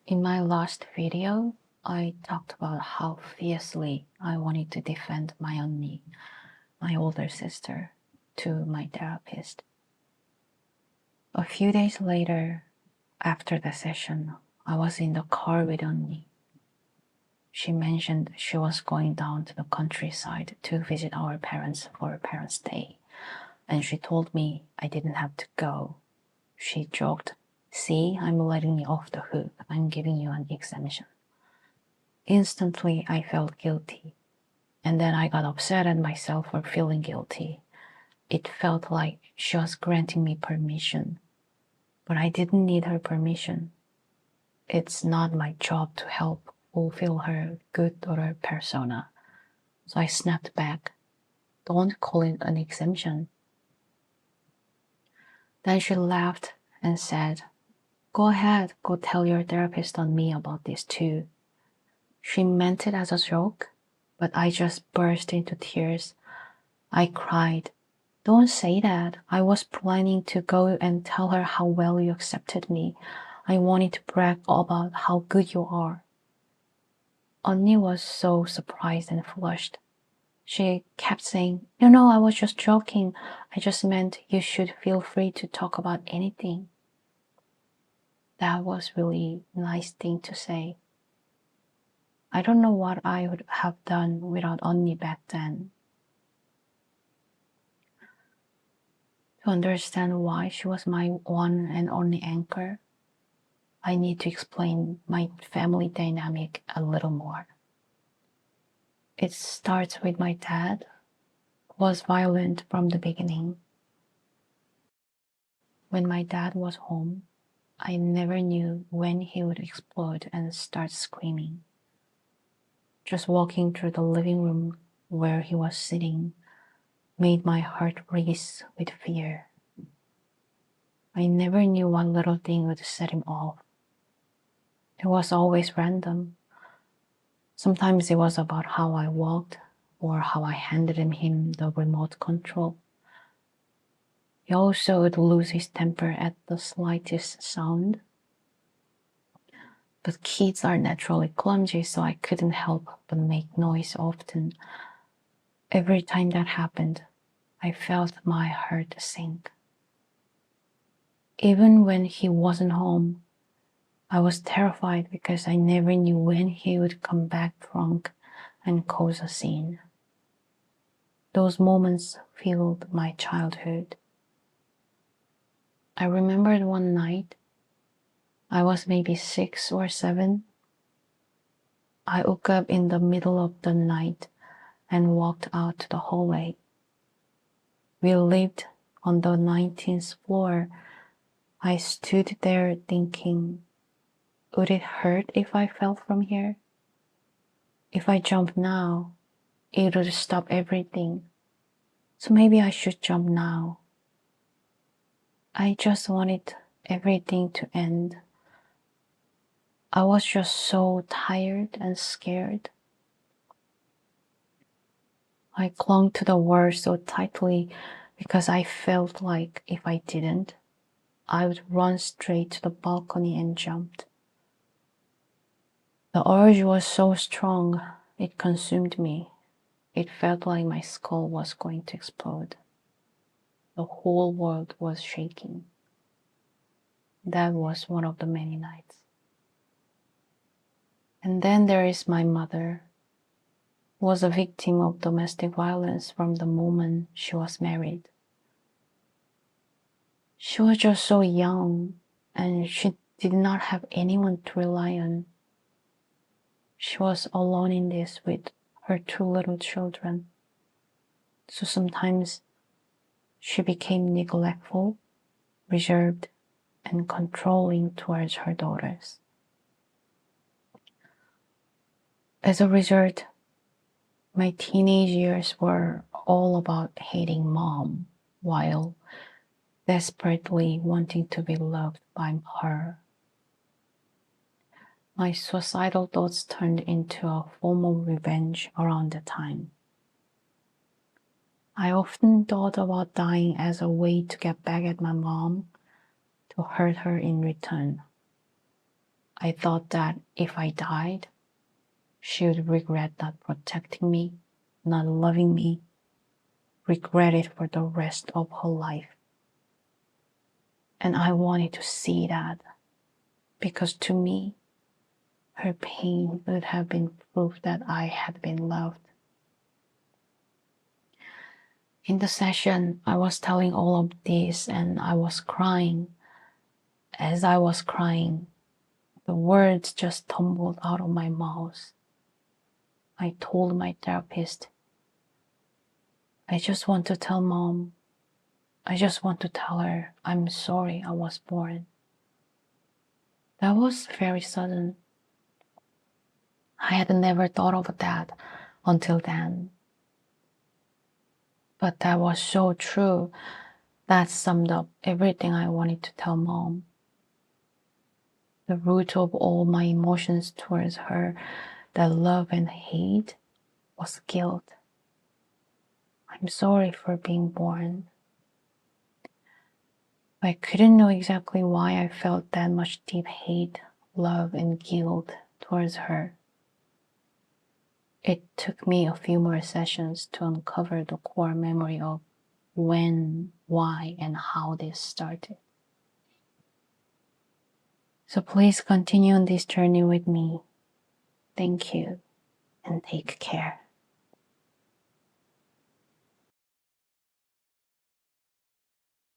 In my last video, I talked about how fiercely I wanted to defend my 언니, my older sister, to my therapist. A few days later, after the session, I was in the car with 언니. She mentioned she was going down to the countryside to visit our parents for a parents' day, and she told me I didn't have to go. She joked, "See, I'm letting you off the hook. I'm giving you an exemption." Instantly, I felt guilty, and then I got upset at myself for feeling guilty. It felt like she was granting me permission, but I didn't need her permission. It's not my job to help fulfill her good daughter persona. So I snapped back. Don't call it an exemption. Then she laughed and said, "Go ahead, go tell your therapist on me about this too." She meant it as a joke, but I just burst into tears. I cried. "Don't say that. I was planning to go and tell her how well you accepted me. I wanted to brag about how good you are." 언니 was so surprised and flushed. She kept saying, No, I was just joking. I just meant you should feel free to talk about anything." That was really a nice thing to say. I don't know what I would have done without 언니 back then. To understand why she was my one and only anchor, I need to explain my family dynamic a little more. It starts with my dad, who was violent from the beginning. When my dad was home, I never knew when he would explode and start screaming. Just walking through the living room where he was sitting made my heart race with fear. I never knew what little thing would set him off. It was always random. Sometimes it was about how I walked or how I handed him the remote control. He also would lose his temper at the slightest sound. But kids are naturally clumsy, so I couldn't help but make noise often. Every time that happened, I felt my heart sink. Even when he wasn't home, I was terrified because I never knew when he would come back drunk and cause a scene. Those moments filled my childhood. I remembered one night, I was maybe 6 or 7. I woke up in the middle of the night and walked out to the hallway. We lived on the 19th floor. I stood there thinking, would it hurt if I fell from here? If I jump now, it would stop everything. So maybe I should jump now. I just wanted everything to end. I was just so tired and scared. I clung to the wall so tightly because I felt like if I didn't, I would run straight to the balcony and jump. The urge was so strong, it consumed me. It felt like my skull was going to explode. The whole world was shaking. That was one of the many nights. And then there is my mother, who was a victim of domestic violence from the moment she was married. She was just so young, and she did not have anyone to rely on. She was alone in this with her 2 little children. So sometimes she became neglectful, reserved, and controlling towards her daughters. As a result, my teenage years were all about hating mom while desperately wanting to be loved by her. My suicidal thoughts turned into a form of revenge around the time. I often thought about dying as a way to get back at my mom, to hurt her in return. I thought that if I died, she would regret not protecting me, not loving me, regret it for the rest of her life. And I wanted to see that, because to me, her pain would have been proof that I had been loved. In the session, I was telling all of this and I was crying. As I was crying, the words just tumbled out of my mouth. I told my therapist, I just want to tell Mom, I just want to tell her I'm sorry I was born. That was very sudden. I had never thought of that until then. But that was so true. That summed up everything I wanted to tell Mom. The root of all my emotions towards her, that love and hate, was guilt. I'm sorry for being born. I couldn't know exactly why I felt that much deep hate, love, and guilt towards her. It took me a few more sessions to uncover the core memory of when, why, and how this started. So please continue on this journey with me. Thank you, and take care.